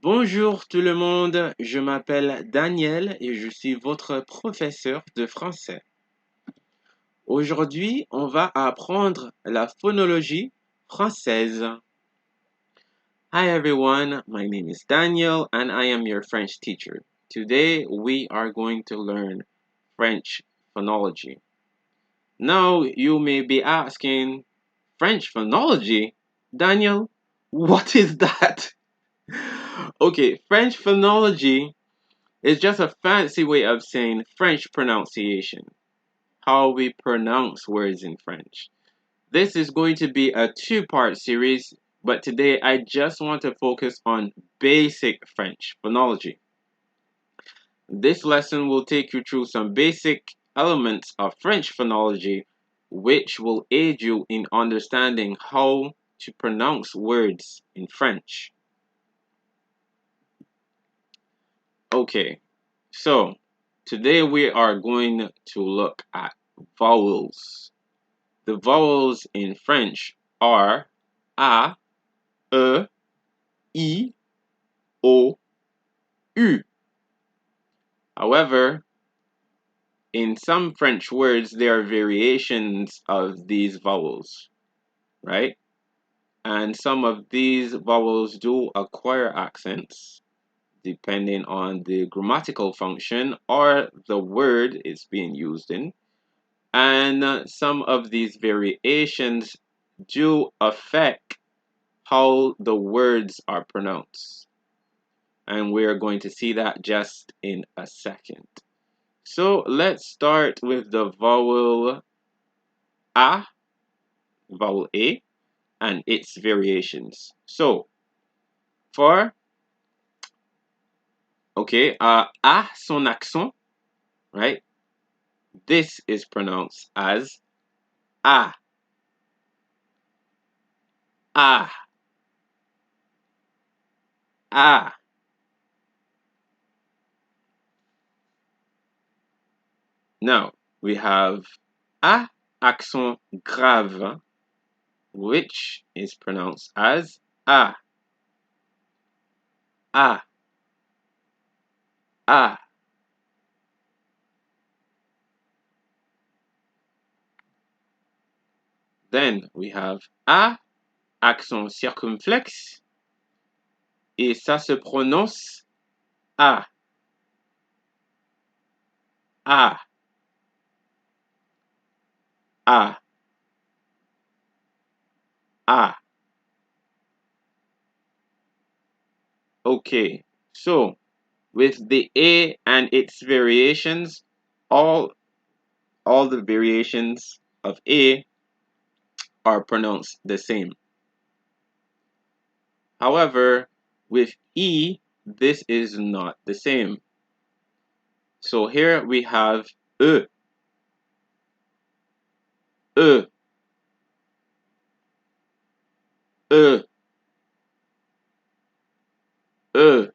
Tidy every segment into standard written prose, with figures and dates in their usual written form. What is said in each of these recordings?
Bonjour tout le monde, je m'appelle Daniel et je suis votre professeur de français. Aujourd'hui, on va apprendre la phonologie française. Hi everyone, my name is Daniel and I am your French teacher. Today we are going to learn French phonology. Now you may be asking, French phonology? Daniel, what is that? Okay, French phonology is just a fancy way of saying French pronunciation, how we pronounce words in French. This is going to be a two-part series, but today I just want to focus on basic French phonology. This lesson will take you through some basic elements of French phonology, which will aid you in understanding how to pronounce words in French. Okay, so today we are going to look at vowels. The vowels in French are A, E, I, O, U. However, in some French words, there are variations of these vowels, right? And some of these vowels do acquire accents depending on the grammatical function or the word it's being used in. And some of these variations do affect how the words are pronounced. And we're going to see that just in a second. So let's start with the vowel A, vowel A, and its variations. So for, A, son accent, right? This is pronounced as A, A, A. Now we have A, accent grave, which is pronounced as A, A, A. Then we have A, accent circumflexe, et ça se prononce A, A, A, A. Okay, so with the A and its variations, all the variations of A are pronounced the same. However, with E, this is not the same. So here we have E, E, E, E.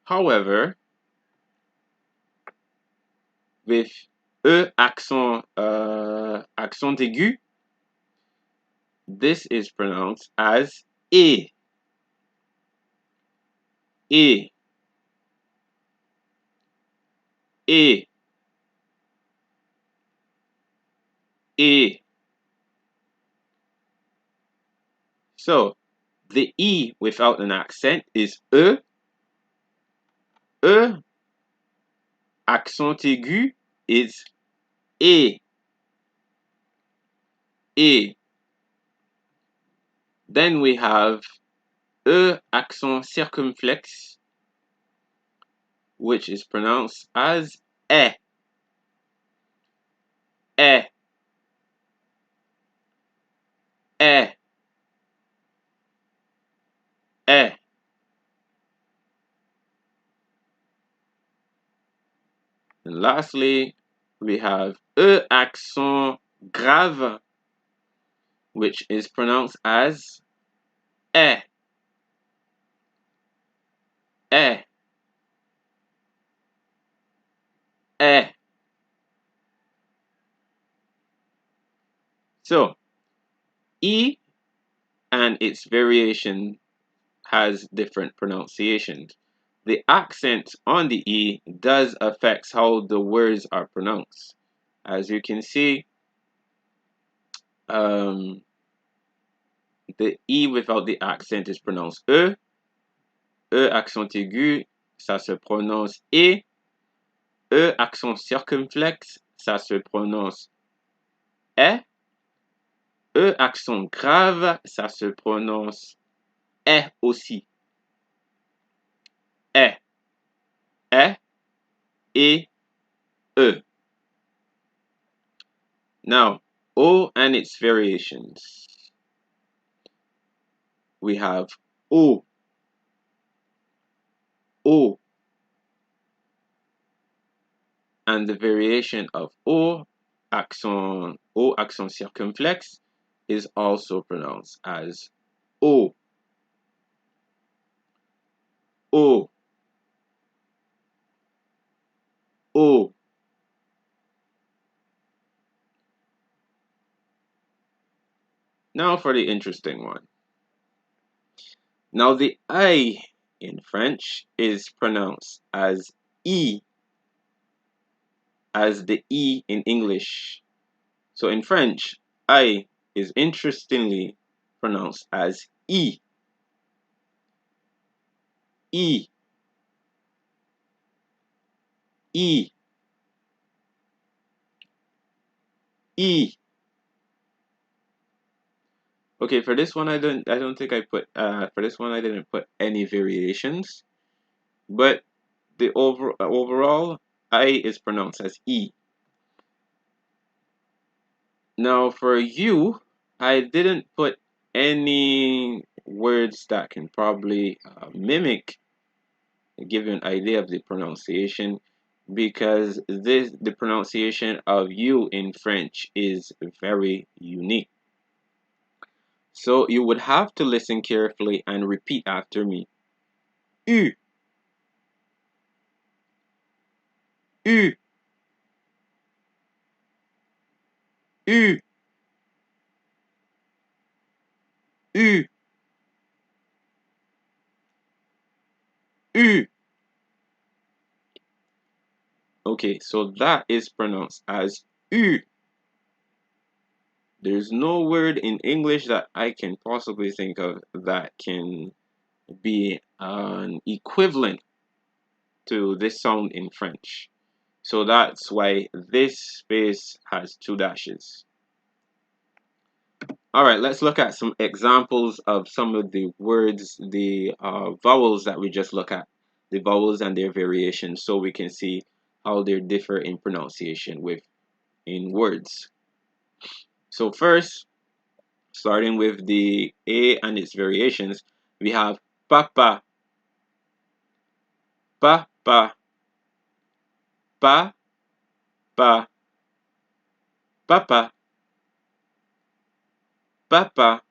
However, with E accent aigu, this is pronounced as E, E, E, E. So the E without an accent is E, E, accent aigu is E, E. Then we have E accent circumflexe, which is pronounced as E, E, E, E. And lastly, we have E accent grave, which is pronounced as E, E, E. So, E and its variation has different pronunciations. The accent on the E does affect how the words are pronounced. As you can see, um, the E without the accent is pronounced E. E accent aigu, ça se prononce E. E accent circonflexe, ça se prononce E. E accent grave, ça se prononce E aussi. E. E. E. E. Now, O and its variations. We have O, O, and the variation of O accent circumflex is also pronounced as O, O, O. Now for the interesting one. Now the I in French is pronounced as E, as the E in English. So in French, I is interestingly pronounced as E, E, E, E. Okay, for this one I don't think I put for this one I didn't put any variations, but the overall I is pronounced as E. Now for you, I didn't put any words that can probably mimic, give you an idea of the pronunciation, because the pronunciation of you in French is very unique. So you would have to listen carefully and repeat after me. U, U, U, U, U. Okay, so that is pronounced as U. There's no word in English that I can possibly think of that can be an equivalent to this sound in French. So that's why this space has two dashes. All right, let's look at some examples of some of the words, the vowels that we just look at, the vowels and their variations, so we can see how they differ in pronunciation in words. So first, starting with the A and its variations, we have papa, papa, pa, pa, papa, papa.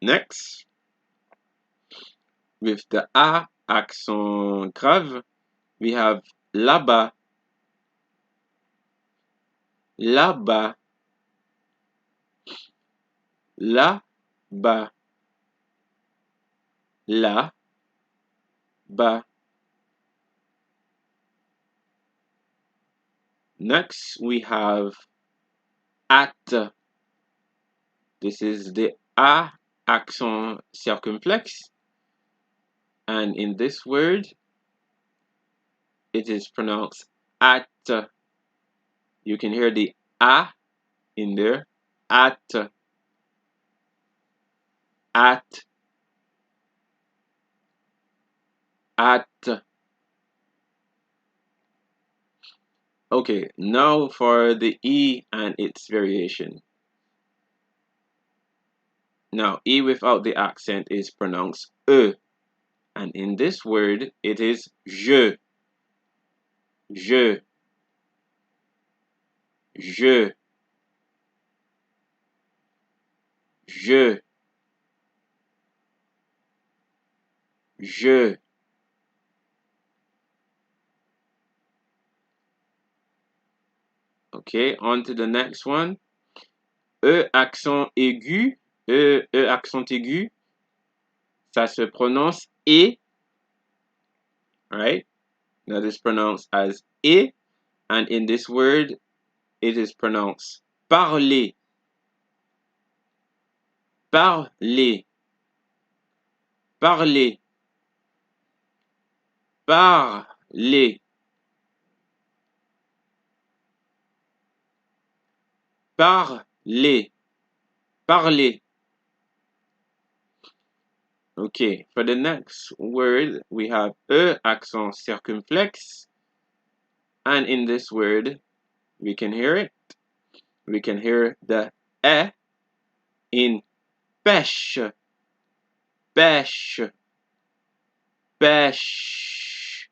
Next, with the A accent grave, we have là-bas, là-bas, là-bas, là-bas. Next, we have at. This is the A accent circumflex. And in this word, it is pronounced at. You can hear the A in there. At, at, at. Okay, now for the E and its variation. Now, E without the accent is pronounced E. And in this word, it is je, je, je, je, je. Okay, on to the next one. E accent aigu, E accent aigu, ça se prononce E, right? That is pronounced as E, and in this word, it is pronounced parler, parler, parler, parler, parler, parler. Okay, for the next word, we have E accent circumflex, and in this word, we can hear it. We can hear the E in pêche, pêche, pêche,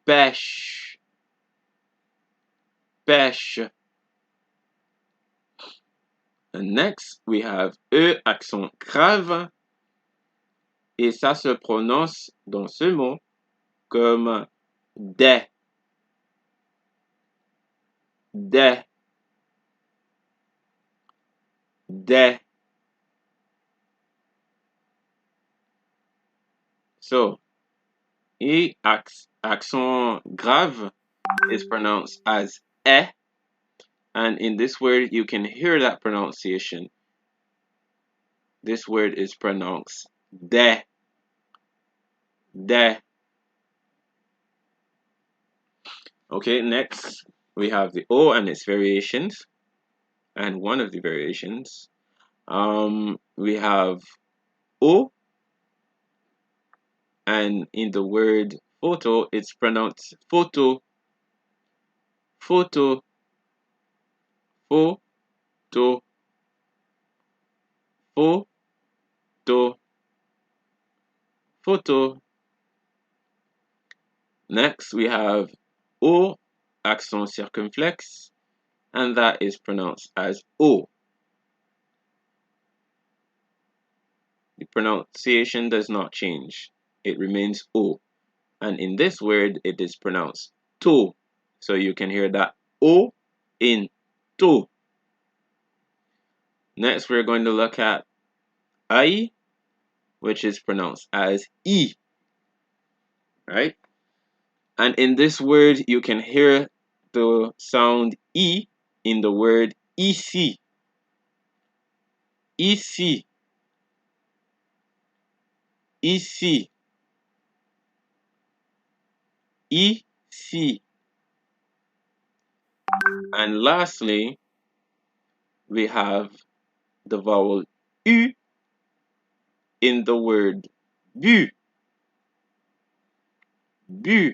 pêche, pêche. And next, we have E accent grave, et ça se prononce dans ce mot comme des, des, des. So, E accent grave is pronounced as E, and in this word, you can hear that pronunciation. This word is pronounced de, de. Okay, next we have the O and its variations, and one of the variations. We have O, and in the word photo, it's pronounced photo, photo, photo, photo, photo. Next, we have O accent circumflex, and that is pronounced as O. The pronunciation does not change. It remains O. And in this word, it is pronounced to. So you can hear that O in to. Next, we're going to look at I, which is pronounced as E, right? And in this word, you can hear the sound E in the word ici, ici, ici, ici. And lastly, we have the vowel U in the word bu, bu,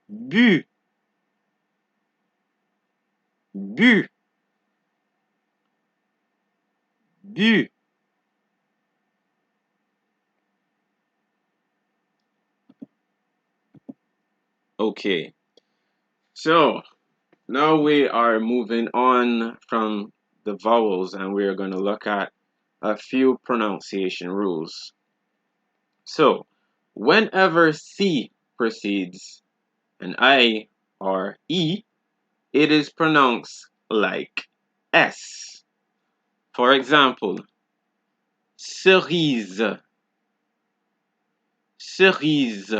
bu, bu, bu. Okay, so now we are moving on from the vowels and we are going to look at a few pronunciation rules. So, whenever C precedes an I or E, it is pronounced like S. For example, cerise, cerise,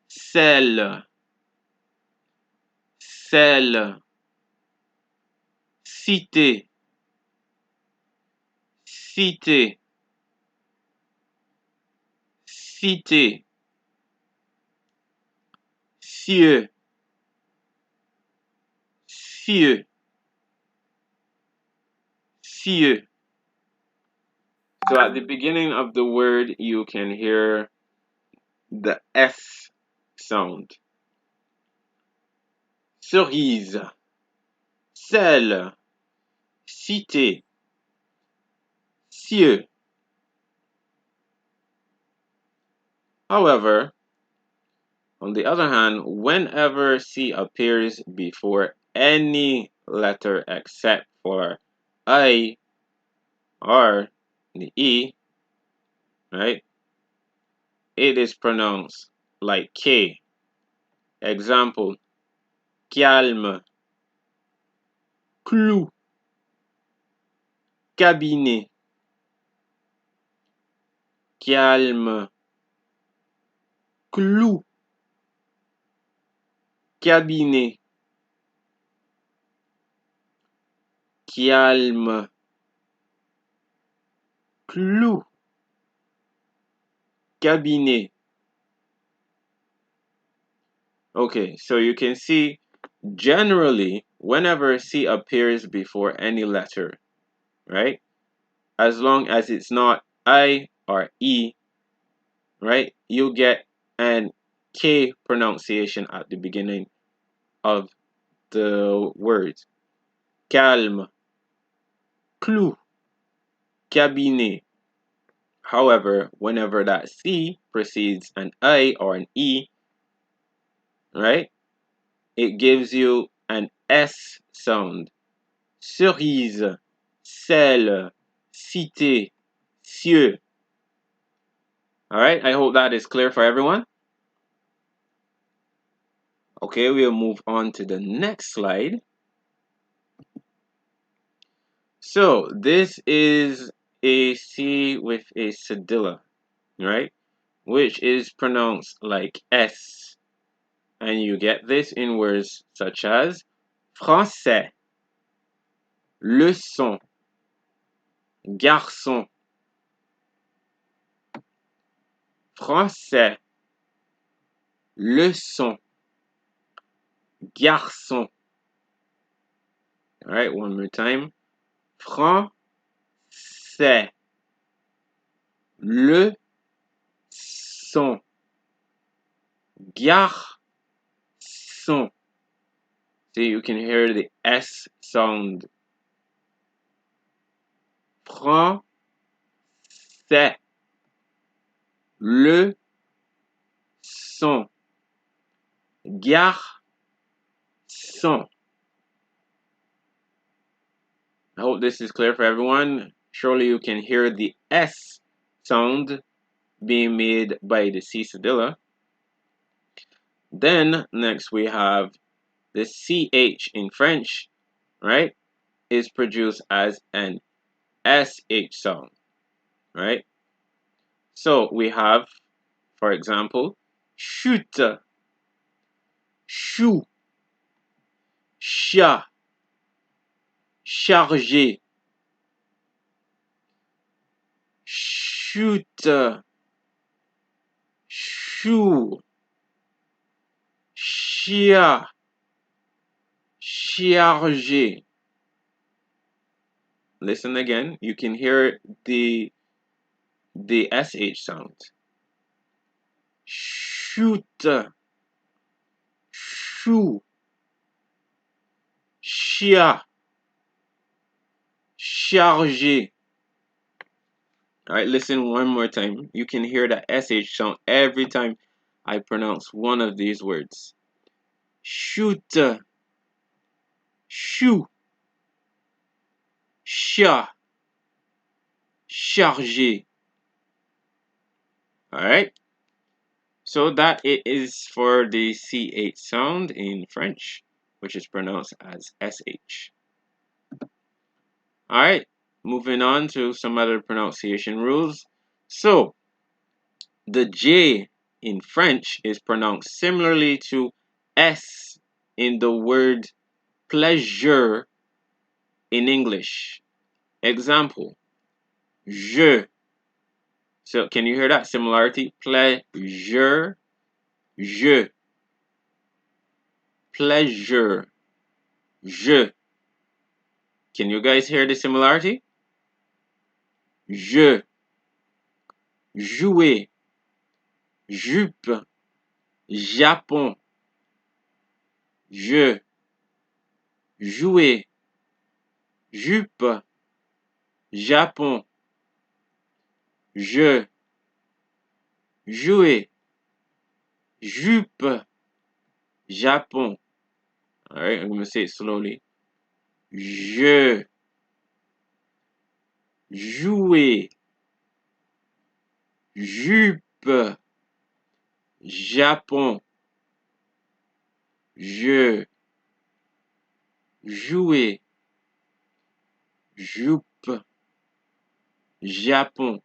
sel, sel, cité, cité, cité, cieux, cieux, cieux. So at the beginning of the word, you can hear the S sound. Cerise, sel, cité, cieux. However, on the other hand, whenever C appears before any letter except for I or the E, right, it is pronounced like K. Example, calme, clou, cabinet, calme, clou, cabinet, calme, clou, cabinet. Okay, so you can see generally whenever C appears before any letter, right? As long as it's not I or E, right? You get an K pronunciation at the beginning of the words. Calme, clou, cabinet. However, whenever that C precedes an I or an E, right? It gives you an S sound. Cerise, sel, cité, cieux. Alright, I hope that is clear for everyone. Okay, we'll move on to the next slide. So, this is a C with a cedilla, right? Which is pronounced like S. And you get this in words such as français, leçon, garçon, français, leçon, garçon. All right, one more time. Français, leçon, garçon. See, you can hear the S sound. Français, leçon, garçon. I hope this is clear for everyone. Surely you can hear the S sound being made by the C cedilla. Then next we have the CH in French, right? Is produced as an SH sound, right? So we have, for example, chute, chou, chat, chargé, chute, chou, chia, chargé. Listen again. You can hear the SH sound. Chute, chou, chia, chargé. All right, listen one more time. You can hear the SH sound every time I pronounce one of these words. Chute, chou, chat, chargé. All right. So that it is for the CH sound in French, which is pronounced as SH. All right. Moving on to some other pronunciation rules. So the J in French is pronounced similarly to S in the word pleasure in English. Example, je. So can you hear that similarity? Pleasure, je. Pleasure, je. Can you guys hear the similarity? Je, jouer, jupe, Japon. Je, jouer, jupe, Japon. Je, jouer, jupe, Japon. All right, I'm going to say it slowly. Je, jouer, jupe, Japon. Je, jouer, jupe, Japon.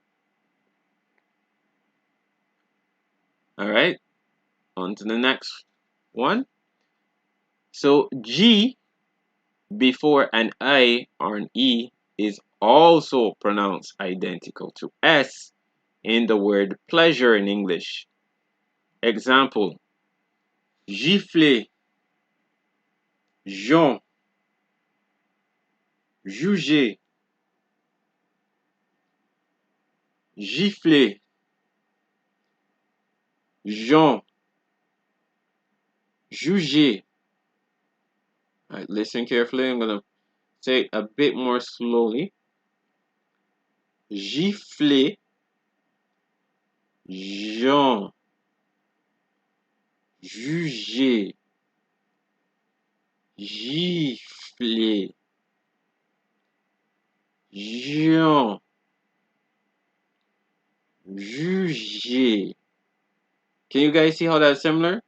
All right, on to the next one. So G before an I or an E is also pronounced identical to S in the word pleasure in English. Example, gifler, Jean, juger, gifler, Jean, juger. All right, listen carefully. I'm going to say it a bit more slowly. Gifler, Jean, juger, gifler, Jean, juger. Can you guys see how that's similar?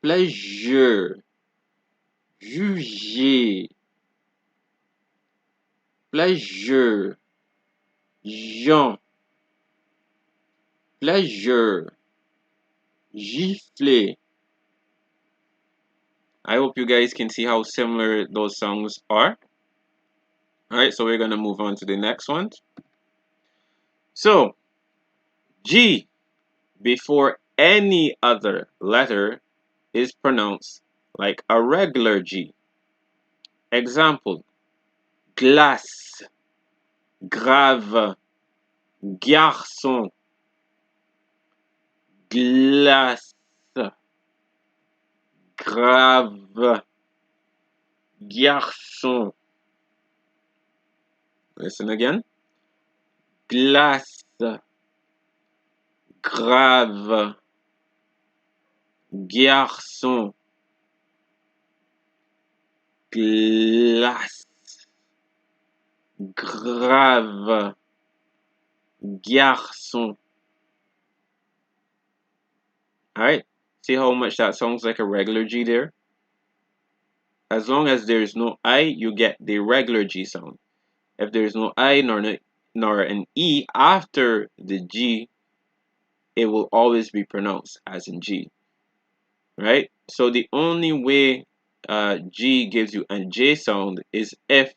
Pleasure, juger, pleasure, Jean, pleasure, gifler. I hope you guys can see how similar those songs are. Alright, so we're going to move on to the next one. So, G before any other letter is pronounced like a regular G. Example, glace, grave, garçon, glace, grave, garçon. Listen again. Glace, grave, garçon, glace, grave, garçon. Alright, see how much that sounds like a regular G there? As long as there's no I, you get the regular G sound. If there's no I nor an E after the G, it will always be pronounced as in G. Right? So the only way G gives you a J sound is if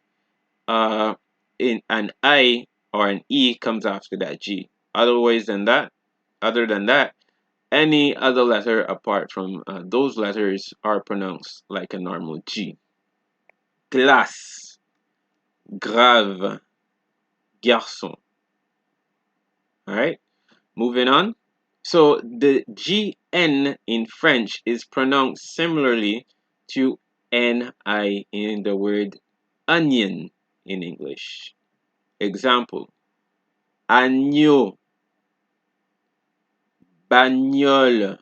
in an I or an E comes after that G. Other than that, any other letter apart from those letters are pronounced like a normal G. Glace, grave, garçon. Alright, moving on. So the GN in French is pronounced similarly to NI in the word onion in English. Example, agneau, bagnole,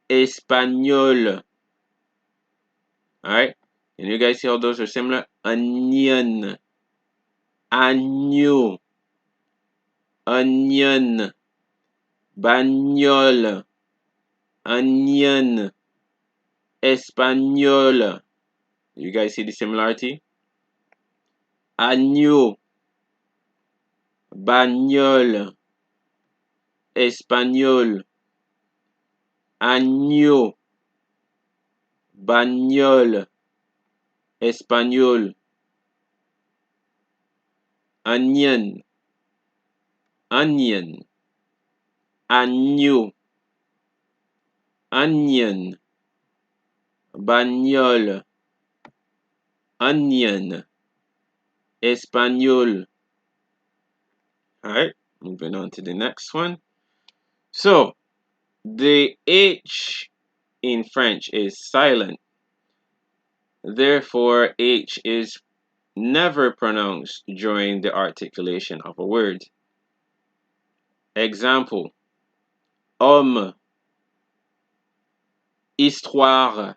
espagnol. Alright, and you guys see how those are similar? Onion, agneau, onion, bagnole, onion, espagnol. You guys see the similarity? Agneau, bagnole, espagnol, agneau, bagnole, espagnol, onion, onion, agneau, onion, bagnole, onion, espagnol. Alright, moving on to the next one. So, the H in French is silent. Therefore, H is never pronounced during the articulation of a word. Example, homme, histoire,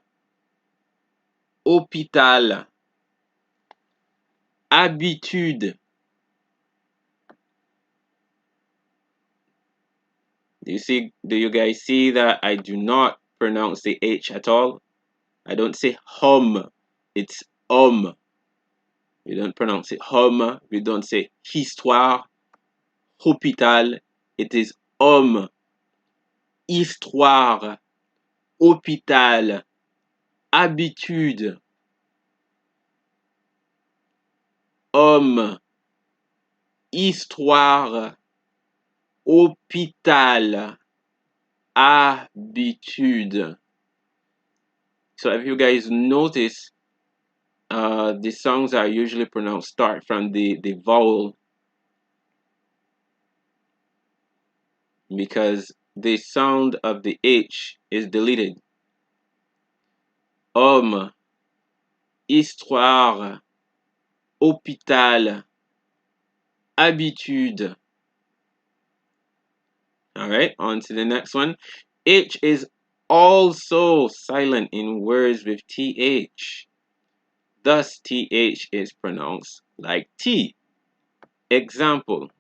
hôpital, habitude. Do you guys see that I do not pronounce the H at all? I don't say home, it's homme. We don't pronounce it homme. We don't say histoire, hôpital. It is homme, histoire, hôpital, habitude, homme, histoire, hôpital, habitude. So if you guys notice, the songs are usually pronounced start from the vowel, because the sound of the H is deleted. Homme, histoire, hôpital, habitude. All right, on to the next one. H is also silent in words with TH. Thus, TH is pronounced like T. Example,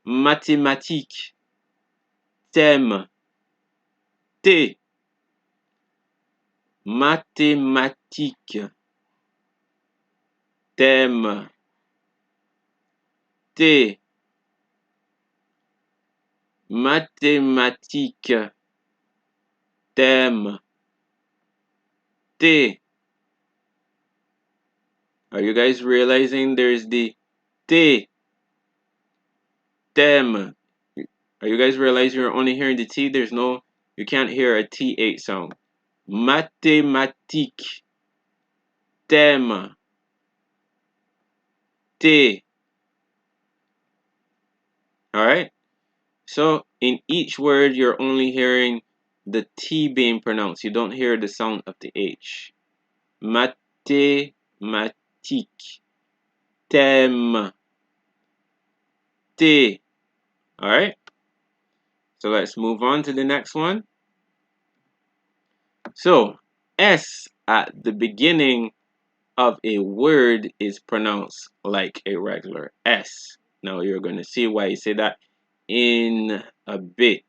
mathématiques, thème, T. Mathématiques, thème, T. Mathématiques, thème, T. Are you guys realizing there's the T, thème? Are you guys realizing you're only hearing the T? There's no, you can't hear a TH sound. Mathématiques, thème, T. Alright? So in each word, you're only hearing the T being pronounced. You don't hear the sound of the H. Mathématiques, thème, T. Alright? So let's move on to the next one. So S at the beginning of a word is pronounced like a regular S. Now you're going to see why I say that in a bit.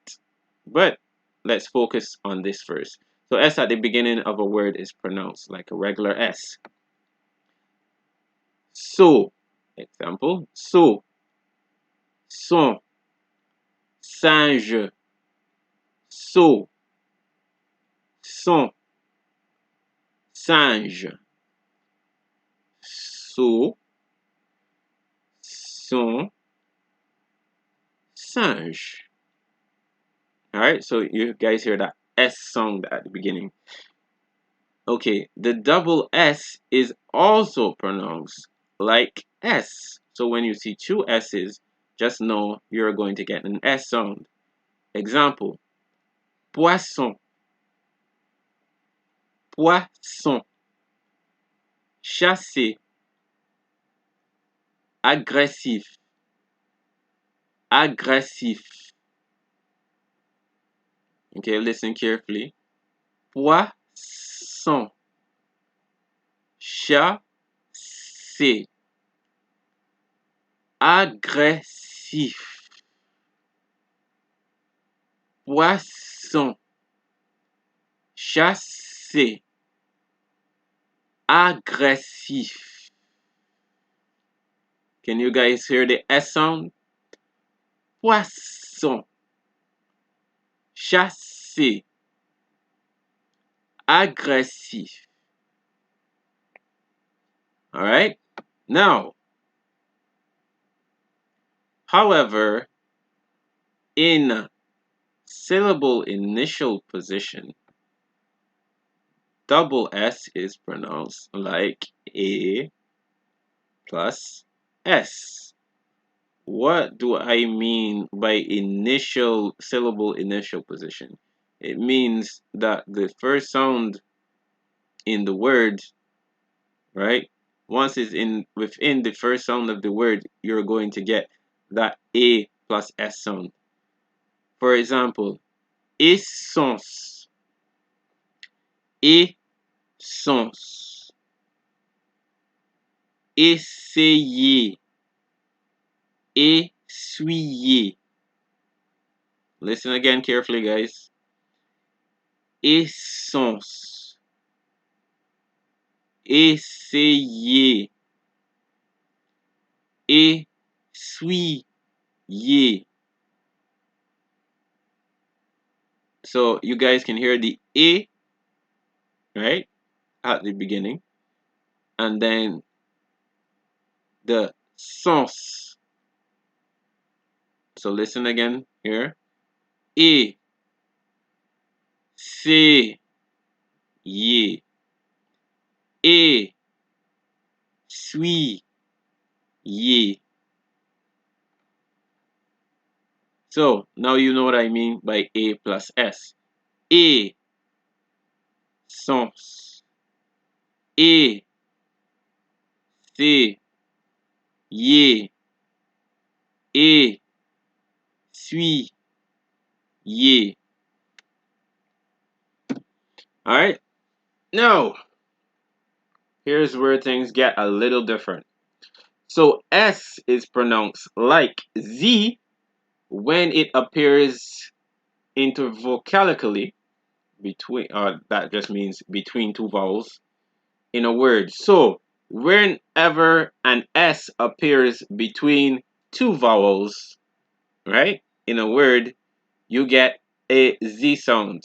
But let's focus on this first. So S at the beginning of a word is pronounced like a regular S. So, example, so, son, singe, so, son, singe, so, son, singe. Alright, so you guys hear that S sound at the beginning. Okay, the double S is also pronounced like S. So when you see two S's, just know you're going to get an S sound. Example, poisson, poisson, chasser, agressif, agressif. Okay, listen carefully. Poisson, chasser, agressif. Poisson, chasser, agressif. Can you guys hear the S sound? Poisson, chasser, agressif. Alright? Now, however, in syllable initial position, double S is pronounced like A plus S. What do I mean by initial syllable initial position? It means that the first sound in the word, right? Once it's within the first sound of the word, you're going to get that A plus S sound. For example, essence, essence, essayer, essuyer. Listen again carefully, guys. Essence, Essayez. Essuyez. So you guys can hear the E, right, at the beginning, and then the sens. So listen again here. E, C, ye. E, suis, ye. So now you know what I mean by A plus S. E, sens. E, C, ye. E, suis, ye. Alright? Now, here's where things get a little different. So S is pronounced like Z when it appears intervocalically between, that just means between two vowels in a word. So whenever an S appears between two vowels, right, in a word, you get a Z sound.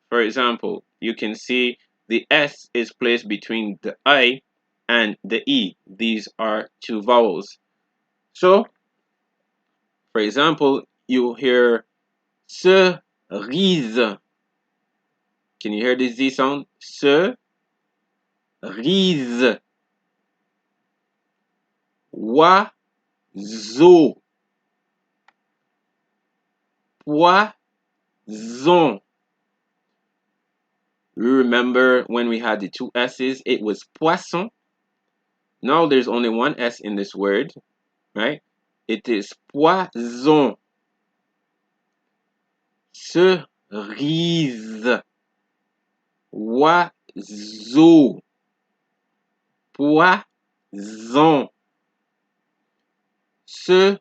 For example, you can see the S is placed between the I and the E. These are two vowels. So, for example, you hear cerise. Can you hear the Z sound? Cerise. Oiseau. Poison. You remember when we had the two S's, it was poisson. Now there's only one S in this word, right? It is poison. Cerise. Oiseau. Poison. Cerise.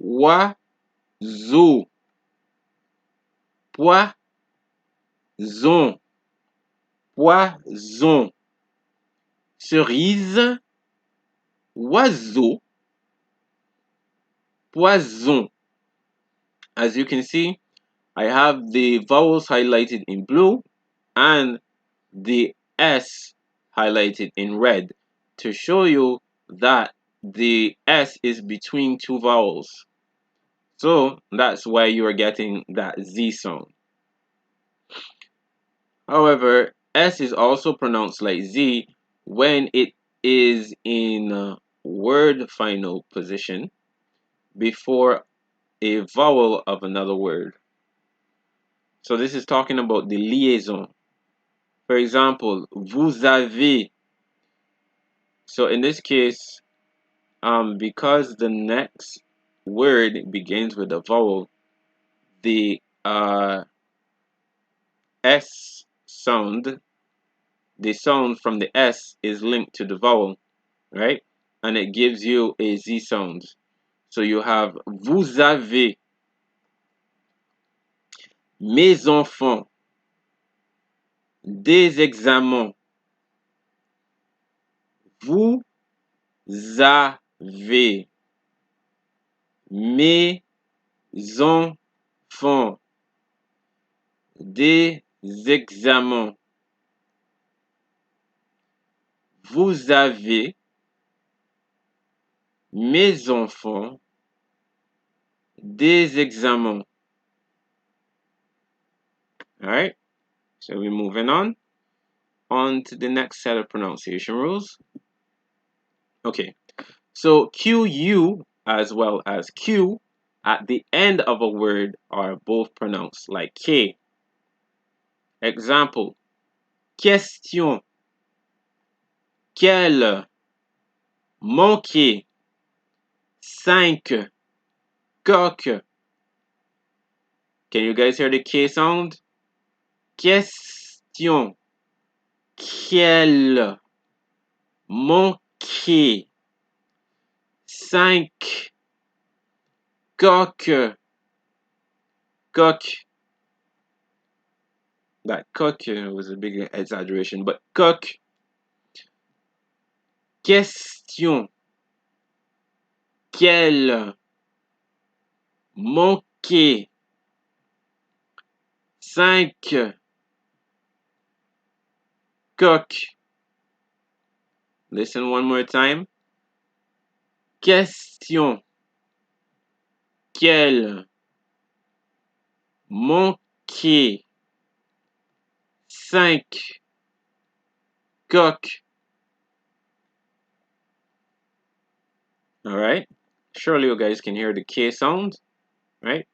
Oiseau. Poison. Poison. Cerise. Oiseau. Poison. As you can see, I have the vowels highlighted in blue and the S highlighted in red to show you that the S is between two vowels. So that's why you are getting that Z sound. However, S is also pronounced like Z when it is in word final position before a vowel of another word. So this is talking about the liaison. For example, vous avez. So in this case, because the next word begins with a vowel, the S sound, the sound from the S is linked to the vowel, right? And it gives you a Z sound. So you have vous avez, mes enfants, des examens. Vous avez, mes enfants, des examens. Vous avez, mes enfants, des examens. All right, so we're moving on to the next set of pronunciation rules. Okay, so QU as well as Q at the end of a word are both pronounced like K. Example, question, quelle, manquer, 5, coq. Can you guys hear the K sound? Question, quelle, manquer, 5, coq, coq. That cook was a big exaggeration, but cook. Question. Quel. Manquer. 5. Coq. Listen one more time. Question. Quel. Manquer. 5. Coq. All right. Surely you guys can hear the K sound, right?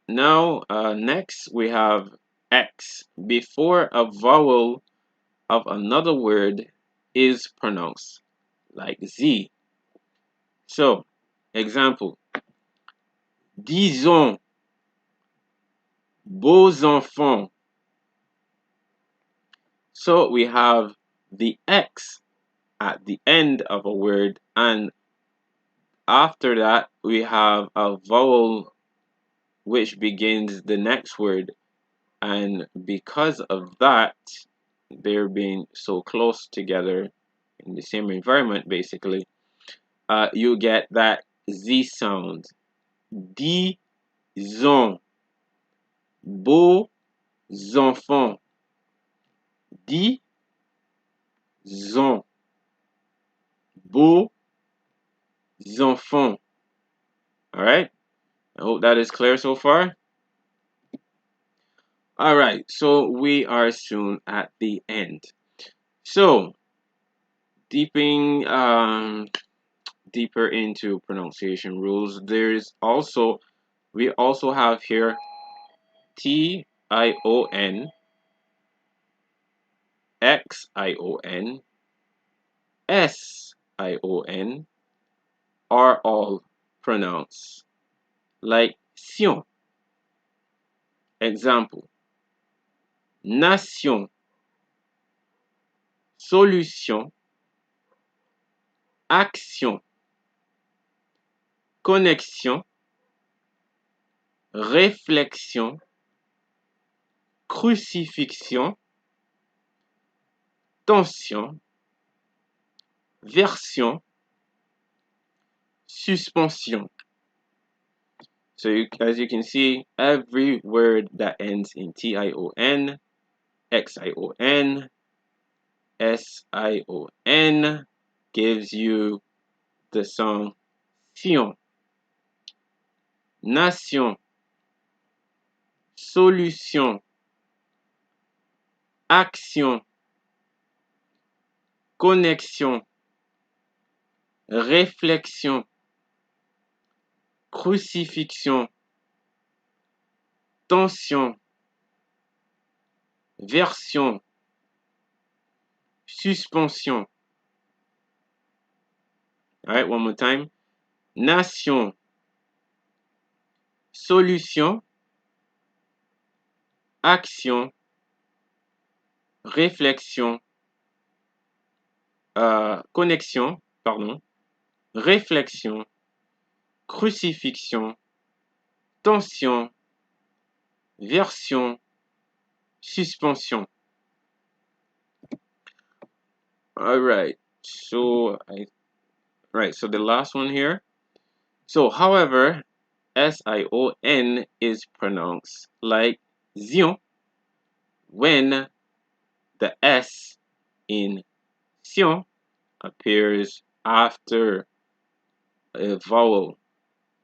Now, next we have X before a vowel of another word is pronounced, like Z. So, example, disons, beaux enfants. So we have the X at the end of a word, and after that we have a vowel which begins the next word, and because of that, they're being so close together in the same environment, basically, you get that Z sound. Disons, beaux enfants. Disons, beaux enfants. All right. I hope that is clear so far. All right. So we are soon at the end. So deeping deeper into pronunciation rules, we also have here Tion, Xion, Sion are all pronounced like sion. Example, nation, solution, action, connexion, réflexion, crucifixion, tension, version, suspension. So as you can see, every word that ends in Tion, Xion, Sion gives you the sound sion. Nation, solution, action, connexion, réflexion, crucifixion, tension, version, suspension. All right, one more time. Nation, solution, action, réflexion, connexion, pardon, réflexion, crucifixion, tension, version, suspension. All right. So so the last one here. So however, Sion is pronounced like zion when the S in sion appears after a vowel.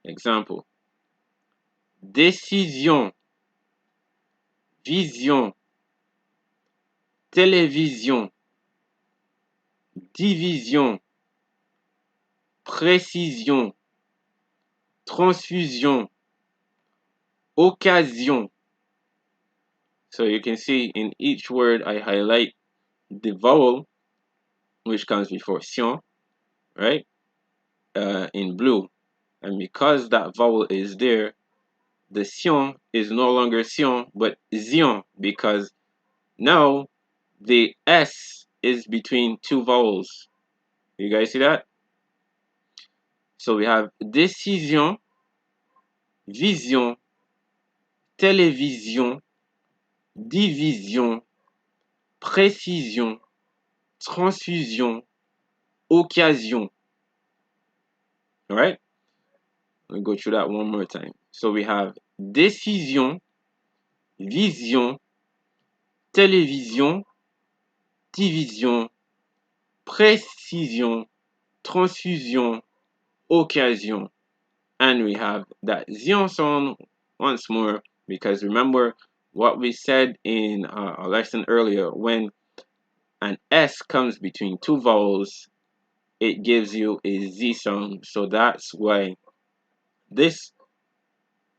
Example, décision, vision, télévision, division, précision, transfusion, occasion. So you can see in each word I highlight the vowel which comes before sion, right? In blue. And because that vowel is there, the sion is no longer sion but zion, because now the S is between two vowels. You guys see that? So we have décision, vision, télévision, division, précision, transfusion, occasion. All right? Let me go through that one more time. So we have décision, vision, télévision, division, précision, transfusion, occasion. And we have that zion sound once more, because remember what we said in a lesson earlier, when an S comes between two vowels, it gives you a Z sound. So that's why this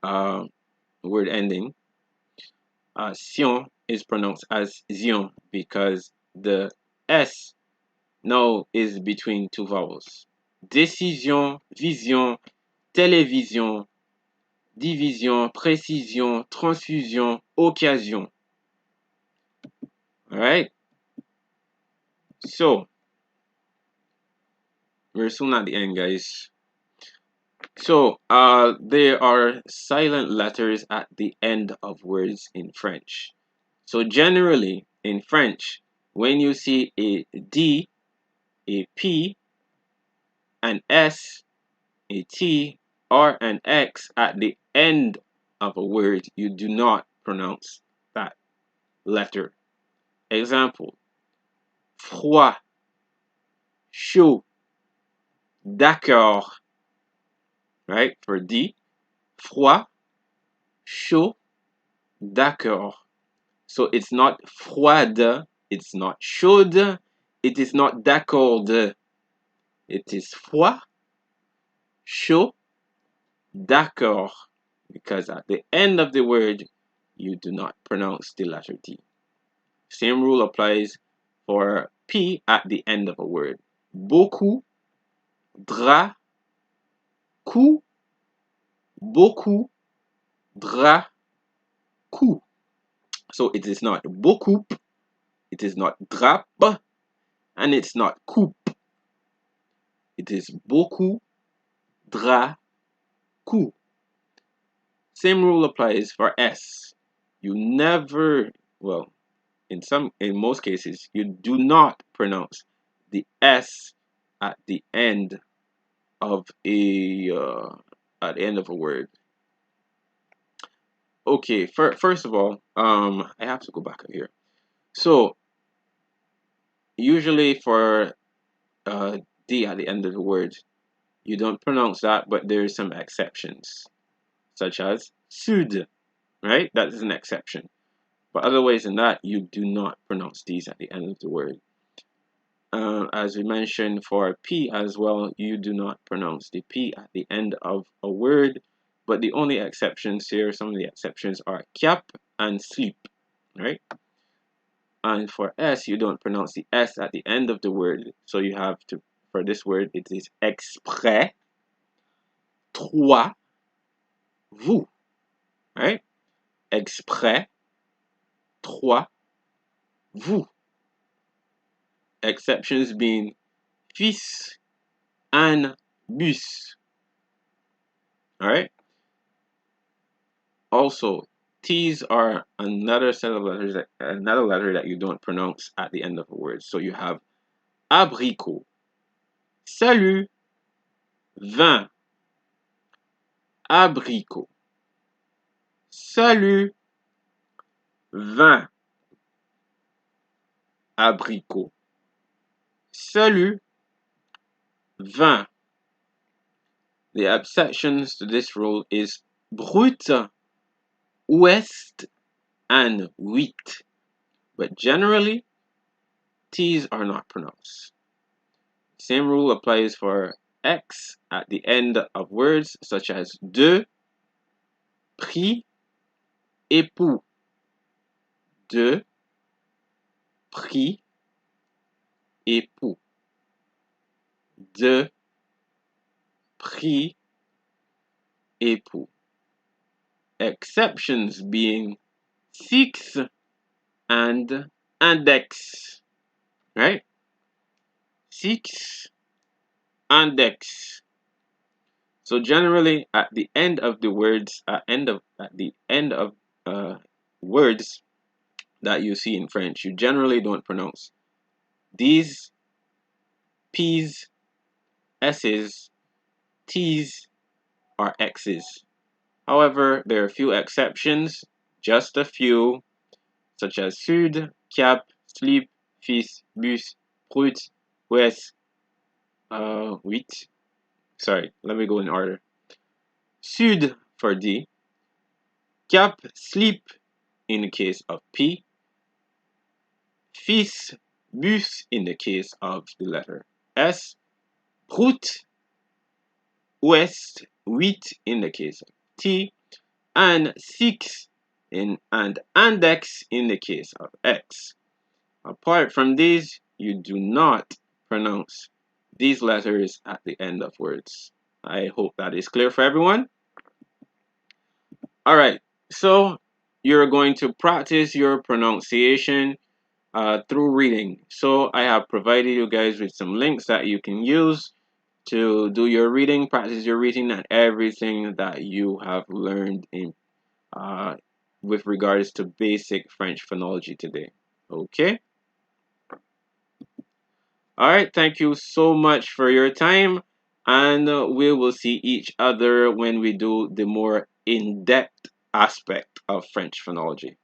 uh, word ending, sion, is pronounced as zion, because the S now is between two vowels. Décision, vision, télévision, division, précision, transfusion, occasion. All right. So we're soon at the end, guys. So there are silent letters at the end of words in French. So generally in French, when you see a D, a P, an S, a T, or an X at the end of a word, you do not pronounce that letter. Example: froid, chaud, d'accord, right? For D, froid, chaud, d'accord. So it's not froide, it's not chaude, it is not d'accord. It is froid, chaud, d'accord. Because at the end of the word, you do not pronounce the letter T. Same rule applies for P at the end of a word. Beaucoup, drap, coup, beaucoup, drap, coup. So it is not beaucoup, it is not drap, and it's not coupe. It is beaucoup, drap, coup. Same rule applies for S. You never, well, in most cases, you do not pronounce the S at the end of a word. Okay, first of all, I have to go back here. So usually for D at the end of the word, you don't pronounce that, but there's some exceptions, such as sud, right? That is an exception. But otherwise than that, you do not pronounce these at the end of the word. As we mentioned for P as well, you do not pronounce the P at the end of a word. But the only exceptions here, some of the exceptions are cap and sleep, right? And for S, you don't pronounce the S at the end of the word. So you have to, for this word, it is exprès, toi, vous, right? Exprès, toi, vous. Exceptions being fils and bus. All right. Also, T's are another set of letters, another letter that you don't pronounce at the end of a word. So you have abricot, salut, vin, abricot, salut, vin, abricot, salut, vin. The exceptions to this rule is brut, ouest, and huit. But generally, T's are not pronounced. Same rule applies for X at the end of words such as de, pris, époux. De, pris, époux. De, pris, époux. Exceptions being six and index, right? Six, index. So generally, at the end of the words, at the end of words, that you see in French, you generally don't pronounce D's, P's, S's, T's, or X's. However, there are a few exceptions, just a few, such as sud, cap, slip, fils, bus, brut, ouest, huit. Sorry, let me go in order. Sud for D, cap, slip in the case of P, fils, bus in the case of the letter S, brut, ouest, huit in the case of T, and six and index in the case of X. Apart from these, you do not pronounce these letters at the end of words. I hope that is clear for everyone. All right, so you're going to practice your pronunciation through reading. So I have provided you guys with some links that you can use to do your reading, practice your reading, and everything that you have learned in with regards to basic French phonology today. Okay? All right, thank you so much for your time, and we will see each other when we do the more in-depth aspect of French phonology.